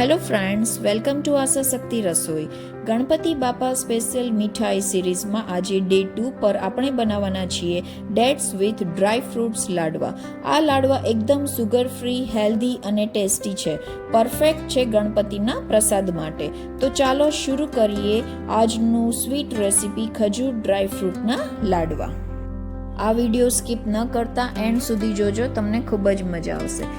Hello friends, welcome to આશા શક્તિ રસોઈ. ગણપતિ બાપા special મીઠાઈ સિરીઝમાં આજે ડે 2 પર આપણે બનાવવાના છીએ ડેટ્સ વિથ ડ્રાય ફ્રૂટ્સ લાડવા. આ લાડવા એકદમ સુગર ફ્રી, હેલ્ધી અને ટેસ્ટી છે. પરફેક્ટ છે ગણપતિના પ્રસાદ માટે. તો ચાલો શરૂ કરીએ આજનું સ્વીટ રેસીપી ખજૂર ડ્રાય ફ્રૂટના લાડવા. આ વિડીયો સ્કીપ ન કરતા એન્ડ સુધી જોજો, તમને ખૂબ જ મજા આવશે.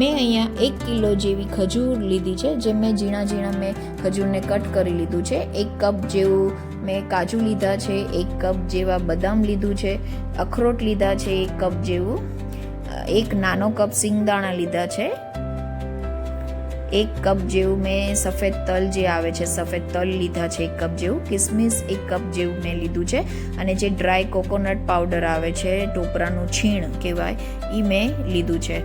મેં અહીંયા 1 કિલો જેવી ખજૂર લીધી છે, જે મેં ઝીણા મેં ખજૂરને કટ કરી લીધું છે. 1 કપ જેવું મેં કાજુ લીધા છે, 1 કપ જેવા બદામ લીધું છે, અખરોટ લીધા છે 1 કપ જેવું, 1 નાનો કપ સિંગદાણા લીધા છે, 1 કપ જેવું મેં સફેદ તલ જે આવે છે સફેદ તલ લીધા છે 1 કપ જેવું, કિસમિસ 1 કપ જેવું મેં લીધું છે, અને જે ડ્રાય કોકોનટ પાવડર આવે છે, ટોપરાનું છીણ કહેવાય, એ મેં લીધું છે.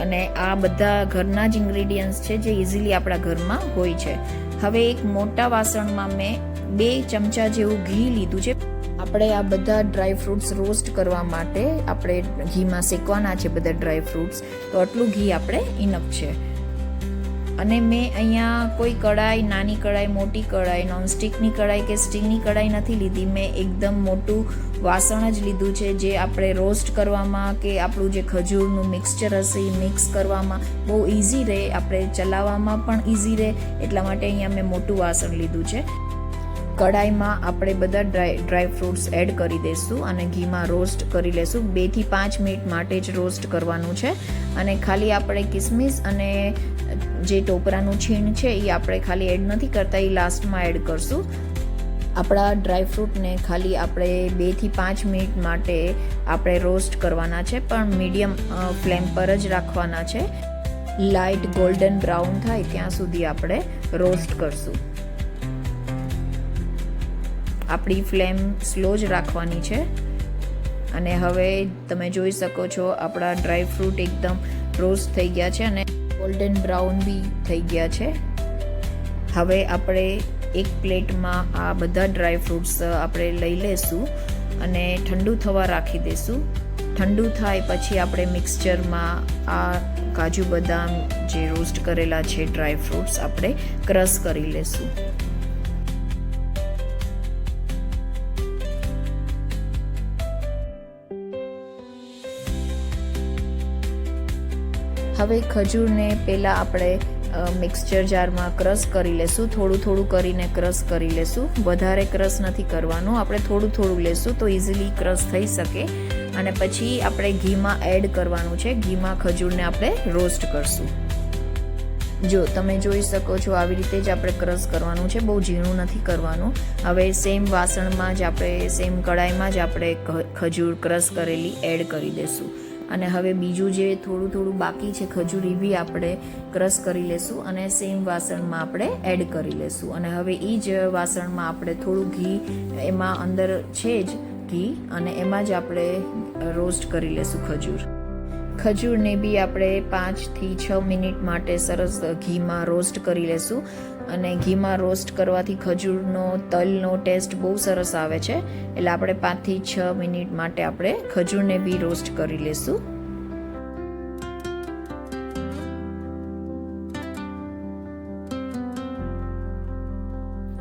અને આ બધા ઘરના જ ઇન્ગ્રેડિયન્ટ્સ છે જે ઇઝીલી આપણા ઘરમાં હોય છે. હવે એક મોટા વાસણમાં મેં 2 ચમચા જેવું ઘી લીધું છે. આપણે આ બધા ડ્રાય ફ્રૂટ્સ રોસ્ટ કરવા માટે આપણે ઘીમાં શેકવાના છે બધા ડ્રાય ફ્રૂટ્સ, તો આટલું ઘી આપણે ઇનફ છે. અને મેં અહીંયા કોઈ કડાઈ, નાની કડાઈ, મોટી કડાઈ, નોનસ્ટિકની કડાઈ કે સ્ટીલની કડાઈ નથી લીધી. મેં એકદમ મોટું વાસણ જ લીધું છે, જે આપણે રોસ્ટ કરવામાં કે આપણું જે ખજૂરનું મિક્સચર હશે એ મિક્સ કરવામાં બહુ ઇઝી રહે, આપણે ચલાવવામાં પણ ઇઝી રહે, એટલા માટે અહીંયા મેં મોટું વાસણ લીધું છે. કડાઈમાં આપણે બધા ડ્રાય ફ્રૂટ્સ એડ કરી દઈશું અને ઘીમાં રોસ્ટ કરી લઈશું. 2 થી 5 મિનિટ માટે જ રોસ્ટ કરવાનું છે. અને ખાલી આપણે કિસમિસ અને જે ટોપરાનું છીણ છે એ આપણે ખાલી એડ નથી કરતા, એ લાસ્ટમાં એડ કરશું. આપણા ડ્રાય ફ્રૂટને ખાલી આપણે 2 થી 5 મિનિટ માટે આપણે રોસ્ટ કરવાના છે, પણ મીડિયમ ફ્લેમ પર જ રાખવાના છે. લાઇટ ગોલ્ડન બ્રાઉન થાય ત્યાં સુધી આપણે રોસ્ટ કરશું. આપણી ફ્લેમ સ્લો જ રાખવાની છે. અને હવે તમે જોઈ શકો છો આપણા ડ્રાય ફ્રૂટ એકદમ રોસ્ટ થઈ ગયા છે અને ગોલ્ડન બ્રાઉન બી થઈ ગયા છે. હવે આપણે એક પ્લેટમાં આ બધા ડ્રાય ફ્રૂટ્સ આપણે લઈ લેશું અને ઠંડુ થવા રાખી દઈશું. ઠંડુ થાય પછી આપણે મિક્સચરમાં આ કાજુ બદામ જે રોસ્ટ કરેલા છે ડ્રાય ફ્રૂટ્સ આપણે ક્રશ કરી લેશું. હવે ખજૂરને પહેલાં આપણે મિક્સચર જારમાં ક્રશ કરી લેશું. થોડું કરીને ક્રશ કરી લેશું. વધારે ક્રશ નથી કરવાનું, આપણે થોડું લેશું તો ઇઝીલી ક્રશ થઈ શકે. અને પછી આપણે ઘીમાં એડ કરવાનું છે. ઘીમાં ખજૂરને આપણે રોસ્ટ કરશું. જો તમે જોઈ શકો છો આવી રીતે જ આપણે ક્રશ કરવાનું છે, બહુ ઝીણું નથી કરવાનું. હવે સેમ વાસણમાં જ આપણે સેમ કડાઈમાં જ આપણે ખજૂર ક્રશ કરેલી એડ કરી દઈશું. અને હવે બીજું જે થોડું બાકી છે ખજૂર, એ બી આપણે ક્રશ કરી લેશું અને સેમ વાસણમાં આપણે એડ કરી લેશું. અને હવે એ જ વાસણમાં આપણે થોડું ઘી, એમાં અંદર છે જ ઘી, અને એમાં જ આપણે રોસ્ટ કરી લેશું ખજૂર. ખજૂરને બી આપણે 5 થી 6 મિનિટ માટે સરસ ઘીમાં રોસ્ટ કરી લેશું. અને ઘીમાં રોસ્ટ કરવાથી ખજૂરનો તલનો ટેસ્ટ બહુ સરસ આવે છે, એટલે આપણે 5 થી 6 મિનિટ માટે આપણે ખજૂરને બી રોસ્ટ કરી લેશું.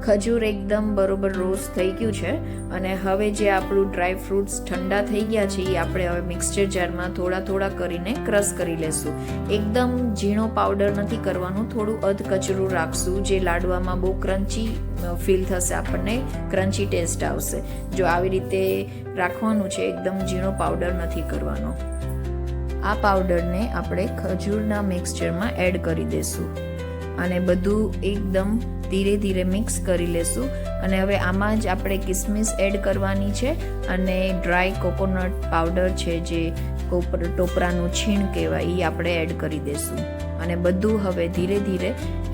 ખજૂર એકદમ બરોબર રોસ્ટ થઈ ગયું છે. અને હવે જે આપણું ડ્રાય ફ્રૂટ્સ ઠંડા થઈ ગયા છે એ આપણે હવે મિક્સચર જારમાં થોડા કરીને ક્રશ કરી લેશું. એકદમ ઝીણો પાવડર નથી કરવાનું, થોડું અધકચરું રાખશું, જે લાડવામાં બહુ ક્રન્ચી ફીલ થશે, આપણને ક્રન્ચી ટેસ્ટ આવશે. જો આવી રીતે રાખવાનું છે, એકદમ ઝીણો પાવડર નથી કરવાનો. આ પાવડરને આપણે ખજૂરના મિક્સચરમાં એડ કરી દઈશું અને બધું એકદમ ધીરે મિક્સ કરી લેશું. અને હવે આમાં જ આપણે કિસમિસ એડ કરવાની છે અને ડ્રાય કોકોનટ પાવડર છે, જે ટોપરાનું છીણ કહેવાય, એ આપણે એડ કરી દઈશું. અને બધું હવે ધીરે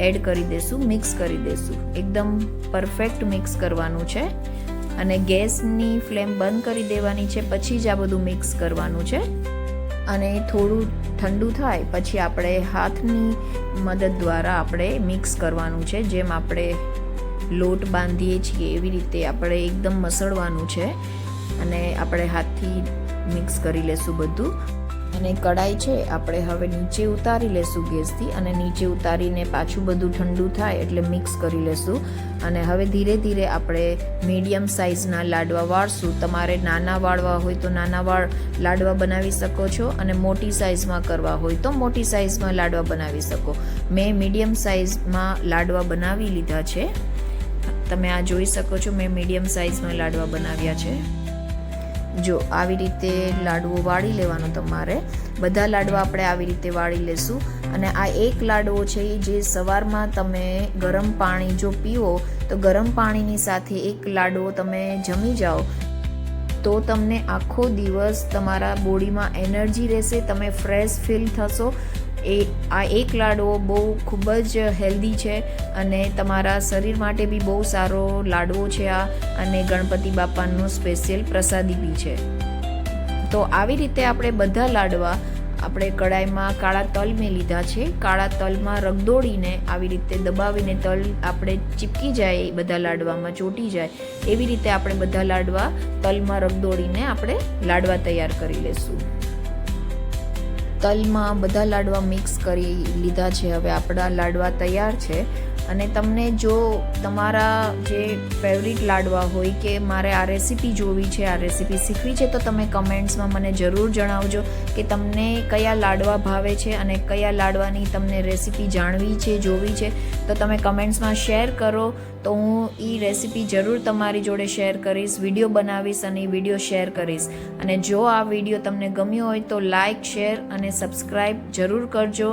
એડ કરી દઈશું, મિક્સ કરી દઈશું. એકદમ પરફેક્ટ મિક્સ કરવાનું છે. અને ગેસની ફ્લેમ બંધ કરી દેવાની છે, પછી જ આ બધું મિક્સ કરવાનું છે. અને થોડું ઠંડુ થાય પછી આપણે હાથની મદદ દ્વારા આપણે મિક્સ કરવાનું છે. જેમ આપણે લોટ બાંધીએ છીએ એવી રીતે આપણે એકદમ મસળવાનું છે અને આપણે હાથથી મિક્સ કરી લેશું બધું. અને કઢાઈ છે આપણે હવે નીચે ઉતારી લેશું ગેસથી, અને નીચે ઉતારીને પાછું બધું ઠંડુ થાય એટલે મિક્સ કરી લેશું. અને હવે ધીરે ધીરે આપણે મીડિયમ સાઇઝના લાડવા વાળશું. તમારે નાના વાળવા હોય તો નાના લાડવા બનાવી શકો છો, અને મોટી સાઇઝમાં કરવા હોય તો મોટી સાઇઝમાં લાડવા બનાવી શકો. મેં મીડિયમ સાઇઝમાં લાડવા બનાવી લીધા છે. તમે આ જોઈ શકો છો, મેં મીડિયમ સાઇઝમાં લાડવા બનાવ્યા છે. જો આવી રીતે લાડવો વાળી લેવાનો તમારે. બધા લાડવા આપણે આવી રીતે વાળી લેશું. અને આ એક લાડવો છે જે સવારમાં તમે ગરમ પાણી જો પીવો તો ગરમ પાણીની સાથે એક લાડવો તમે જમી જાઓ તો તમને આખો દિવસ તમારા બોડીમાં એનર્જી રહેશે, તમે ફ્રેશ ફીલ થશો. આ એક લાડવો બહુ ખૂબ જ હેલ્ધી છે અને તમારા શરીર માટે બી બહુ સારો લાડવો છે આ, અને ગણપતિ બાપાનો સ્પેશિયલ પ્રસાદી બી છે. તો આવી રીતે આપણે બધા લાડવા આપણે કઢાઈમાં કાળા તલ મેં લીધા છે. કાળા તલમાં રગદોળીને આવી રીતે દબાવીને તલ આપણે ચીપકી જાય, બધા લાડવામાં ચોંટી જાય, એવી રીતે આપણે બધા લાડવા તલમાં રગદોળીને આપણે લાડવા તૈયાર કરી લેશું. તલમાં બધા લાડવા મિક્સ કરી લીધા છે. હવે આપણા લાડવા તૈયાર છે. અને તમને જો તમારા જે ફેવરિટ લાડવા હોય કે મારે આ રેસીપી જોવી છે, આ રેસીપી શીખવી છે, તો તમે કમેન્ટ્સમાં મને જરૂર જણાવજો કે તમને કયા લાડવા ભાવે છે અને કયા લાડવાની તમને રેસીપી જાણવી છે, જોવી છે. તો તમે કમેન્ટ્સમાં શેર કરો તો હું એ રેસીપી જરૂર તમારી જોડે શેર કરીશ, વિડીયો બનાવીશ અને એ વિડીયો શેર કરીશ. અને જો આ વિડીયો તમને ગમ્યો હોય તો લાઇક, શેર અને સબસ્ક્રાઈબ જરૂર કરજો.